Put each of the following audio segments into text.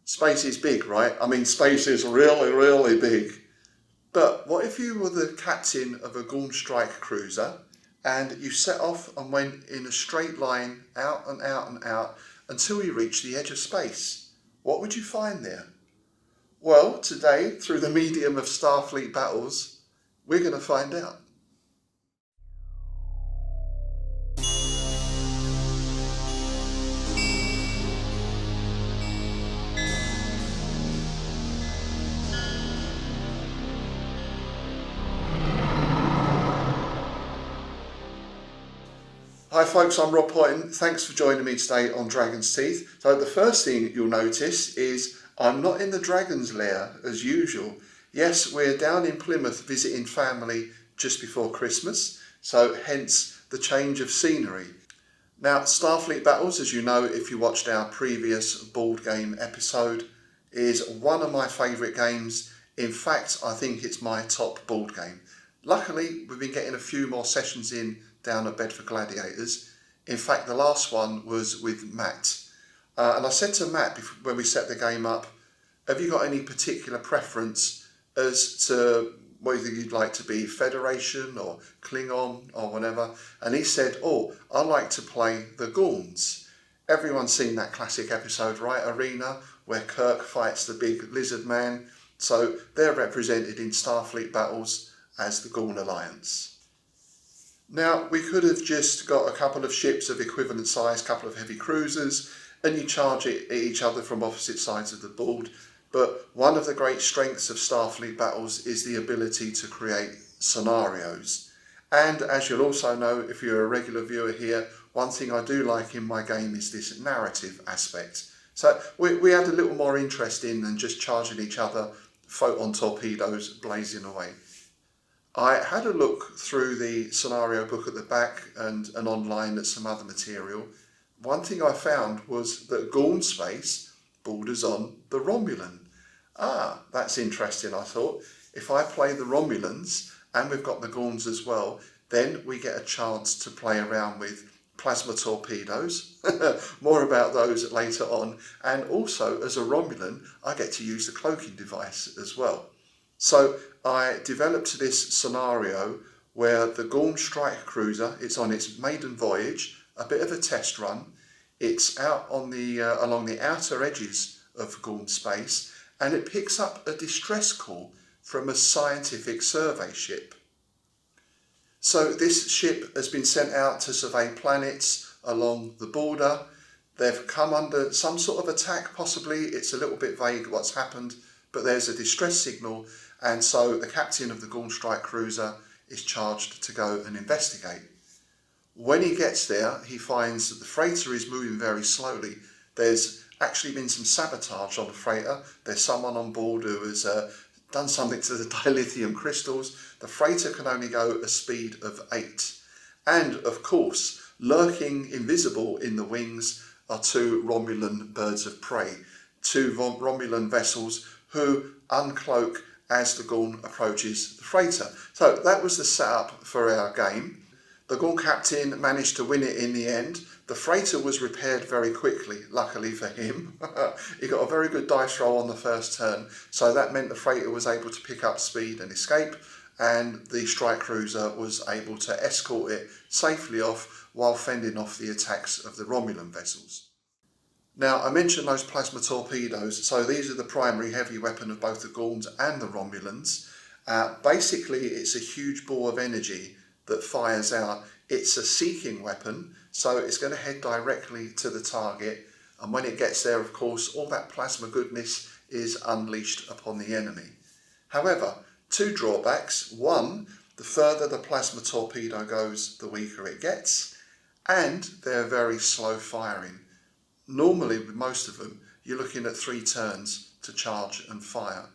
Space is big, right? I mean, space is really, really big. But what if you were the captain of a Gorn strike cruiser and you set off and went in a straight line out and out and out until you reached the edge of space? What would you find there? Well, today, through the medium of Starfleet battles, we're going to find out. Hi folks, I'm Rob Poyton. Thanks for joining me today on Dragon's Teeth. So the first thing you'll notice is I'm not in the Dragon's Lair as usual. Yes, we're down in Plymouth visiting family just before Christmas, so hence the change of scenery. Now, Starfleet Battles, as you know if you watched our previous board game episode, is one of my favourite games. In fact, I think it's my top board game. Luckily, we've been getting a few more sessions in down at Bedford Gladiators. In fact, the last one was with Matt. And I said to Matt when we set the game up, have you got any particular preference as to whether you'd like to be Federation or Klingon or whatever? And he said, oh, I like to play the Gorns. Everyone's seen that classic episode, right, Arena, where Kirk fights the big lizard man. So they're represented in Starfleet Battles as the Gorn Alliance. Now, we could have just got a couple of ships of equivalent size, couple of heavy cruisers, and you charge it at each other from opposite sides of the board. But one of the great strengths of Starfleet Battles is the ability to create scenarios. And as you'll also know, if you're a regular viewer here, one thing I do like in my game is this narrative aspect. So we had a little more interest in than just charging each other, photon torpedoes blazing away. I had a look through the scenario book at the back and online at some other material. One thing I found was that Gorn space borders on the Romulan. Ah, that's interesting, I thought. If I play the Romulans, and we've got the Gorns as well, then we get a chance to play around with plasma torpedoes. More about those later on. And also, as a Romulan, I get to use the cloaking device as well. So I developed this scenario where the Gorn strike cruiser, it's on its maiden voyage, a bit of a test run. It's out on the along the outer edges of Gorn space, and it picks up a distress call from a scientific survey ship. So this ship has been sent out to survey planets along the border. They've come under some sort of attack, possibly. It's a little bit vague what's happened, but there's a distress signal, and so the captain of the Gorn strike cruiser is charged to go and investigate. When he gets there, he finds that the freighter is moving very slowly. There's actually been some sabotage on the freighter. There's someone on board who has done something to the dilithium crystals. The freighter can only go a speed of 8. And of course, lurking invisible in the wings are two Romulan birds of prey, two Romulan vessels who uncloak as the Gorn approaches the freighter. So that was the setup for our game. The Gorn captain managed to win it in the end. The freighter was repaired very quickly, luckily for him. He got a very good dice roll on the first turn, so that meant the freighter was able to pick up speed and escape, and the strike cruiser was able to escort it safely off while fending off the attacks of the Romulan vessels. Now, I mentioned those plasma torpedoes, so these are the primary heavy weapon of both the Gorns and the Romulans. Basically, it's a huge ball of energy that fires out. It's a seeking weapon, so it's going to head directly to the target, and when it gets there, of course, all that plasma goodness is unleashed upon the enemy. However, two drawbacks. One, the further the plasma torpedo goes, the weaker it gets, and they're very slow firing. Normally, with most of them, you're looking at 3 turns to charge and fire.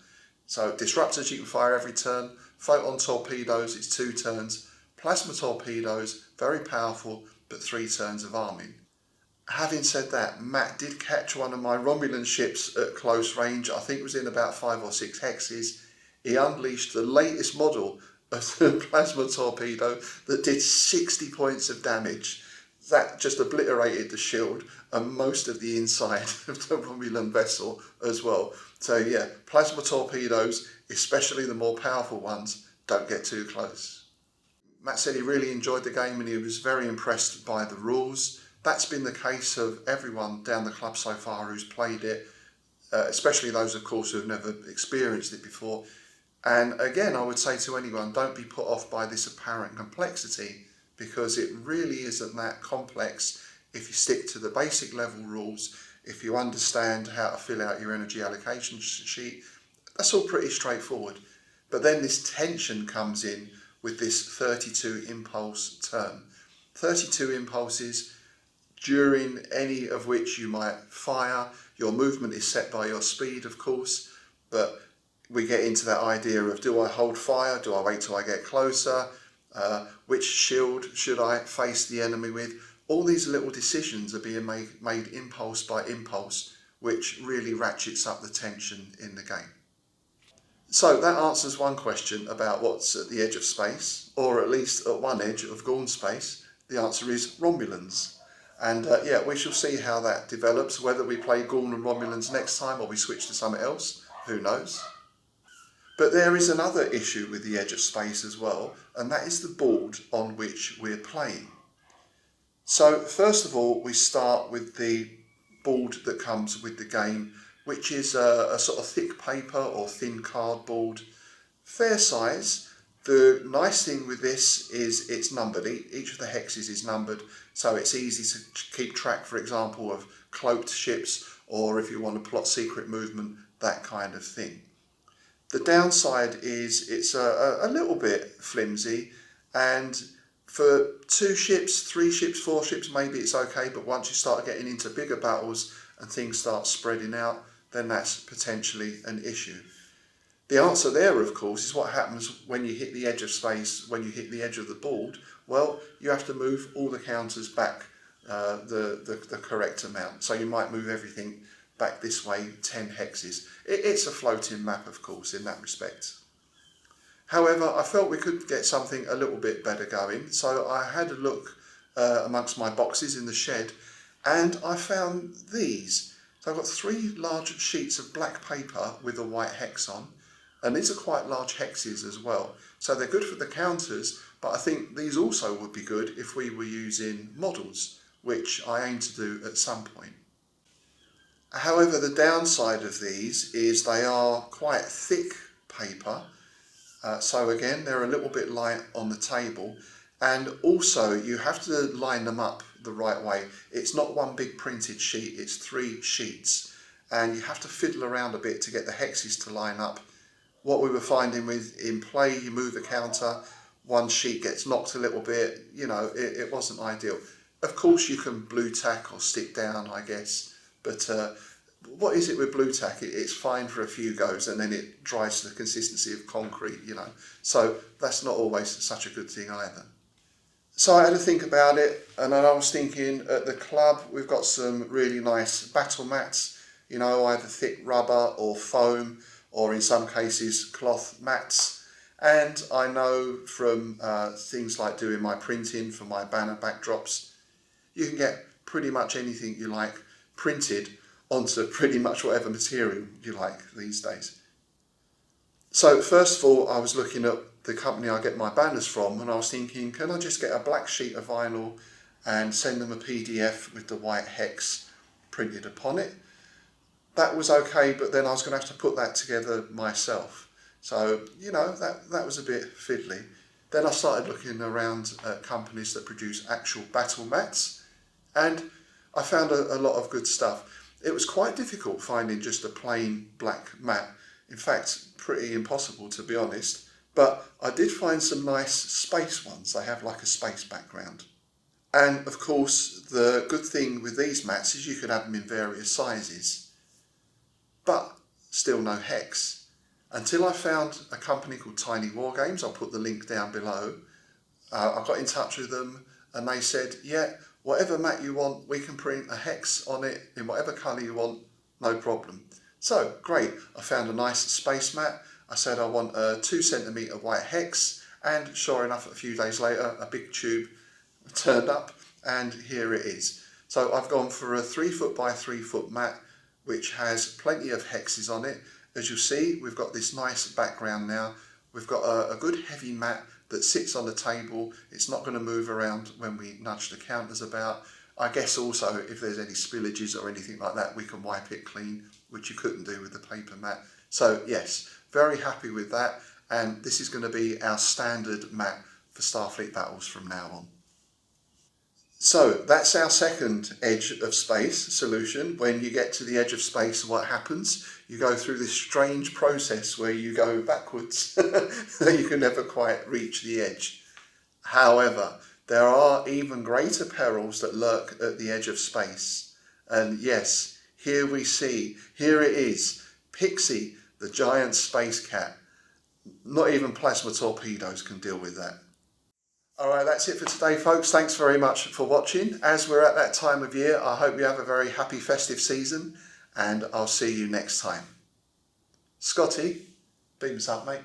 So disruptors you can fire every turn, photon torpedoes it's 2 turns, plasma torpedoes, very powerful, but 3 turns of arming. Having said that, Matt did catch one of my Romulan ships at close range. I think it was in about 5 or 6 hexes. He unleashed the latest model of the plasma torpedo that did 60 points of damage. that just obliterated the shield and most of the inside of the Romulan vessel as well. So yeah, plasma torpedoes, especially the more powerful ones, don't get too close. Matt said he really enjoyed the game and he was very impressed by the rules. That's been the case of everyone down the club so far who's played it, especially those, of course, who have never experienced it before. And again, I would say to anyone, don't be put off by this apparent complexity, because it really isn't that complex if you stick to the basic level rules, if you understand how to fill out your energy allocation sheet. That's all pretty straightforward. But then this tension comes in with this 32 impulse turn. 32 impulses, during any of which you might fire. Your movement is set by your speed, of course, but we get into that idea of, do I hold fire? Do I wait till I get closer? Which shield should I face the enemy with? All these little decisions are being made impulse by impulse, which really ratchets up the tension in the game. So that answers one question about what's at the edge of space, or at least at one edge of Gorn space. The answer is Romulans. And yeah, we shall see how that develops, whether we play Gorn and Romulans next time or we switch to something else, who knows. But there is another issue with the edge of space as well, and that is the board on which we're playing. So first of all, we start with the board that comes with the game, which is a sort of thick paper or thin cardboard, fair size. The nice thing with this is it's numbered. Each of the hexes is numbered, so it's easy to keep track, for example, of cloaked ships, or if you want to plot secret movement, that kind of thing. The downside is it's a little bit flimsy, and for 2 ships, 3 ships, 4 ships, maybe it's okay, but once you start getting into bigger battles and things start spreading out, then that's potentially an issue. The answer there, of course, is what happens when you hit the edge of space, when you hit the edge of the board. Well, you have to move all the counters back the correct amount. So you might move everything back this way 10 hexes. It's a floating map, of course, in that respect. However, I felt we could get something a little bit better going, so I had a look amongst my boxes in the shed, and I found these. So I've got 3 large sheets of black paper with a white hex on, and these are quite large hexes as well. So they're good for the counters, but I think these also would be good if we were using models, which I aim to do at some point. However, the downside of these is they are quite thick paper, so again they're a little bit light on the table, and also you have to line them up the right way. It's not one big printed sheet, it's 3 sheets, and you have to fiddle around a bit to get the hexes to line up. What we were finding with in play, you move a counter, one sheet gets knocked a little bit, you know, it wasn't ideal. Of course you can blue tack or stick down, I guess, but what is it with blue tack? It's fine for a few goes and then it dries to the consistency of concrete, you know, so that's not always such a good thing either. So I had to think about it, and then I was thinking at the club we've got some really nice battle mats, you know, either thick rubber or foam, or in some cases cloth mats. And I know from things like doing my printing for my banner backdrops, you can get pretty much anything you like printed onto pretty much whatever material you like these days. So first of all, I was looking at the company I get my banners from, and I was thinking, can I just get a black sheet of vinyl and send them a PDF with the white hex printed upon it? That was okay, but then I was going to have to put that together myself. So, you know, that was a bit fiddly. Then I started looking around at companies that produce actual battle mats, and I found a lot of good stuff. It was quite difficult finding just a plain black mat. In fact, pretty impossible, to be honest. But I did find some nice space ones. They have like a space background. And of course, the good thing with these mats is you could have them in various sizes, but still no hex. Until I found a company called Tiny War Games. I'll put the link down below. I got in touch with them and they said, yeah, whatever mat you want, we can print a hex on it in whatever colour you want, no problem. So great, I found a nice space mat. I said I want a 2 centimetre white hex, and sure enough, a few days later, a big tube turned up, and here it is. So I've gone for a 3 foot by 3 foot mat which has plenty of hexes on it. As you'll see, we've got this nice background now. We've got a good heavy mat that sits on the table. It's not going to move around when we nudge the counters about. I guess also if there's any spillages or anything like that, we can wipe it clean, which you couldn't do with the paper mat. So yes, very happy with that, and this is going to be our standard mat for Starfleet battles from now on. So that's our second edge of space solution. When you get to the edge of space, what happens? You go through this strange process where you go backwards and you can never quite reach the edge. However, there are even greater perils that lurk at the edge of space. And yes, here it is, Pixie, the giant space cat. Not even plasma torpedoes can deal with that. Alright, that's it for today, folks. Thanks very much for watching. As we're at that time of year, I hope you have a very happy festive season, and I'll see you next time. Scotty, beam us up, mate.